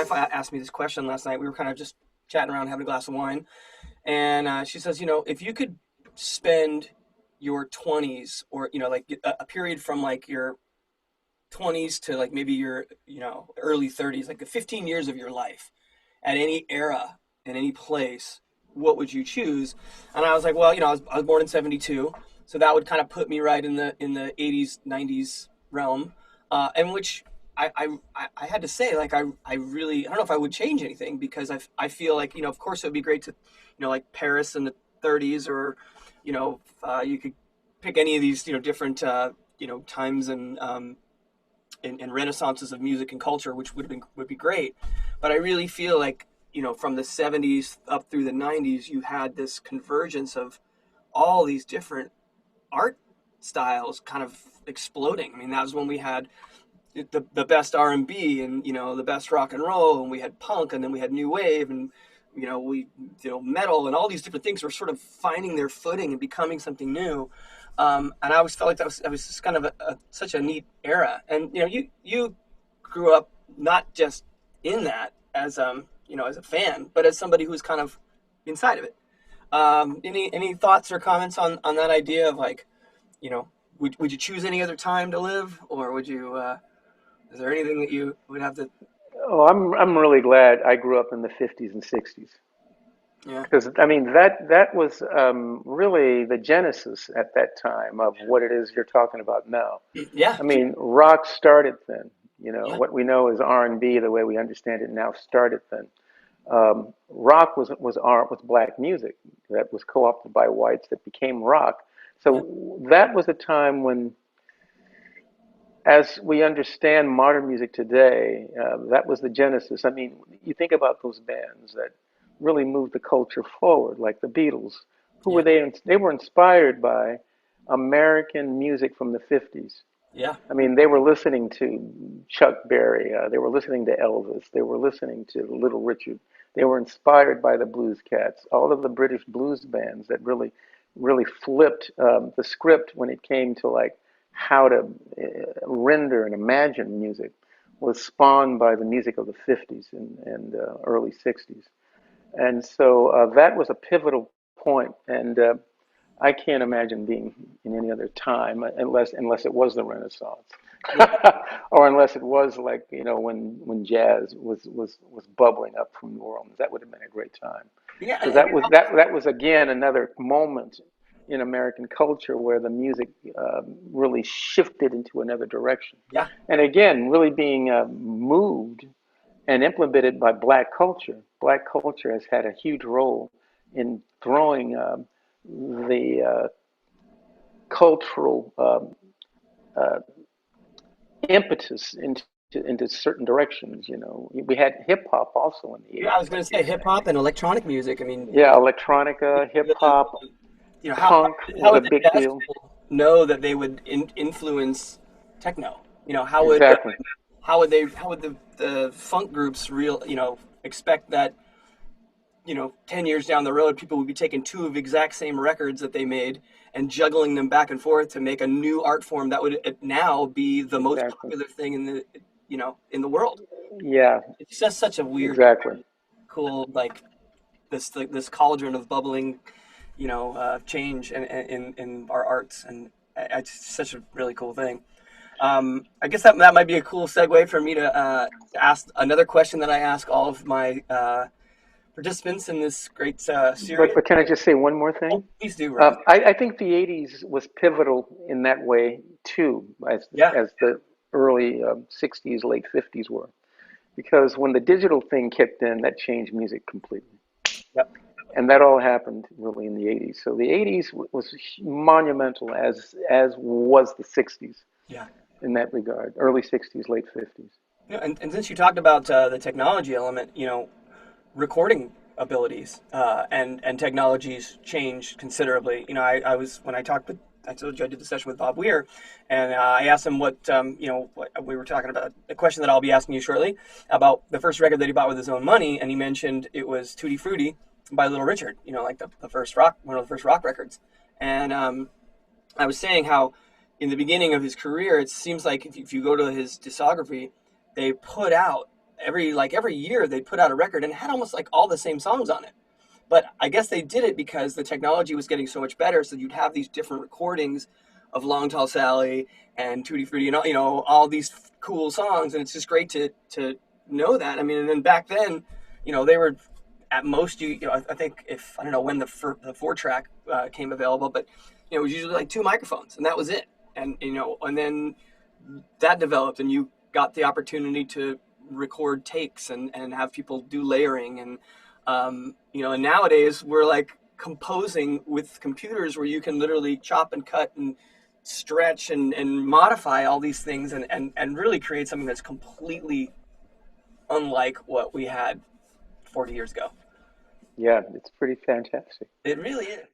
wife asked me this question last night. We were kind of just chatting around, having a glass of wine, and she says, if you could spend your 20s, or like a period from like your 20s to like maybe your early 30s, like the 15 years of your life at any era in any place, what would you choose? And I was like, well, I was born in 72, so that would kind of put me right in the 80s 90s realm, and which I had to say, like, I really, I don't know if I would change anything, because I feel like, of course it would be great to, like Paris in the 30s, or you could pick any of these different times and renaissances of music and culture, which would be great. But I really feel like, from the 70s up through the 90s, you had this convergence of all these different art styles kind of exploding. I mean, that was when we had the best R&B, and the best rock and roll, and we had punk, and then we had new wave, and metal, and all these different things were sort of finding their footing and becoming something new. And I always felt like that was just kind of such a neat era. And you grew up not just in that as as a fan, but as somebody who's kind of inside of it. Any thoughts or comments on that idea of, like, would you choose any other time to live, or would you? Is there anything that you would have to? Oh, I'm really glad I grew up in the 50s and 60s, Yeah, because I mean that was really the genesis at that time of what it is you're talking about now. yeah, I mean, rock started then. yeah, What we know as R&B, the way we understand it now, started then. Rock was black music that was co-opted by whites that became rock. yeah, So that was a time when, as we understand modern music today, that was the genesis. I mean, you think about those bands that really moved the culture forward, like the Beatles. Who yeah, were they? They were inspired by American music from the 50s. yeah, I mean, they were listening to Chuck Berry. They were listening to Elvis. They were listening to Little Richard. They were inspired by the Blues Cats. All of the British blues bands that really flipped the script when it came to like how to render and imagine music was spawned by the music of the 50s and early 60s. And so that was a pivotal point. And I can't imagine being in any other time unless it was the Renaissance, yeah, or unless it was like when jazz was bubbling up from New Orleans. That would have been a great time, yeah, because that was again another moment in American culture where the music really shifted into another direction, yeah, and again really being moved and implemented by black culture. Black culture has had a huge role in throwing the cultural uh, impetus into certain directions. We had hip hop also in the yeah. I was 80s, going like to you say were hip saying. hop and electronic music. I mean, Yeah, electronica, hip the, hop, how punk how was a would the big jazz deal. people know that they would influence techno? Exactly. How would the funk groups expect that 10 years down the road, people would be taking two of exact same records that they made and juggling them back and forth to make a new art form that would now be the most Exactly. popular thing in the world. Yeah, It's just such a weird, exactly. cool, this cauldron of bubbling, change in our arts, and it's such a really cool thing. I guess that might be a cool segue for me to ask another question that I ask all of my participants in this great series. But can I just say one more Oh, thing? please do, Raz. I think the 80s was pivotal in that way too, Yeah, as the early 60s, late 50s were. Because when the digital thing kicked in, that changed music completely. yep, And that all happened really in the 80s. So the 80s was monumental, as was the 60s yeah. in that regard. Early 60s, late 50s. And since you talked about the technology element, recording abilities and technologies changed considerably. I was when I talked with I told you I did the session with Bob Weir, and I asked him what we were talking about, a question that I'll be asking you shortly about the first record that he bought with his own money, and he mentioned it was Tutti Frutti by Little Richard, like the first rock, one of the first rock records. And I was saying how in the beginning of his career, it seems like if you go to his discography, they put out every year they put out a record and it had almost like all the same songs on it. But I guess they did it because the technology was getting so much better. So you'd have these different recordings of Long Tall Sally and Tutti Frutti and all these cool songs, and it's just great to know that. I mean, and then back then, they were at most I think if I don't know when the 4 track came available, but it was usually like 2 microphones and that was it. And then that developed, and you got the opportunity to record takes and have people do layering and nowadays we're like composing with computers where you can literally chop and cut and stretch and modify all these things and really create something that's completely unlike what we had 40 years ago. Yeah, it's pretty fantastic. It really is.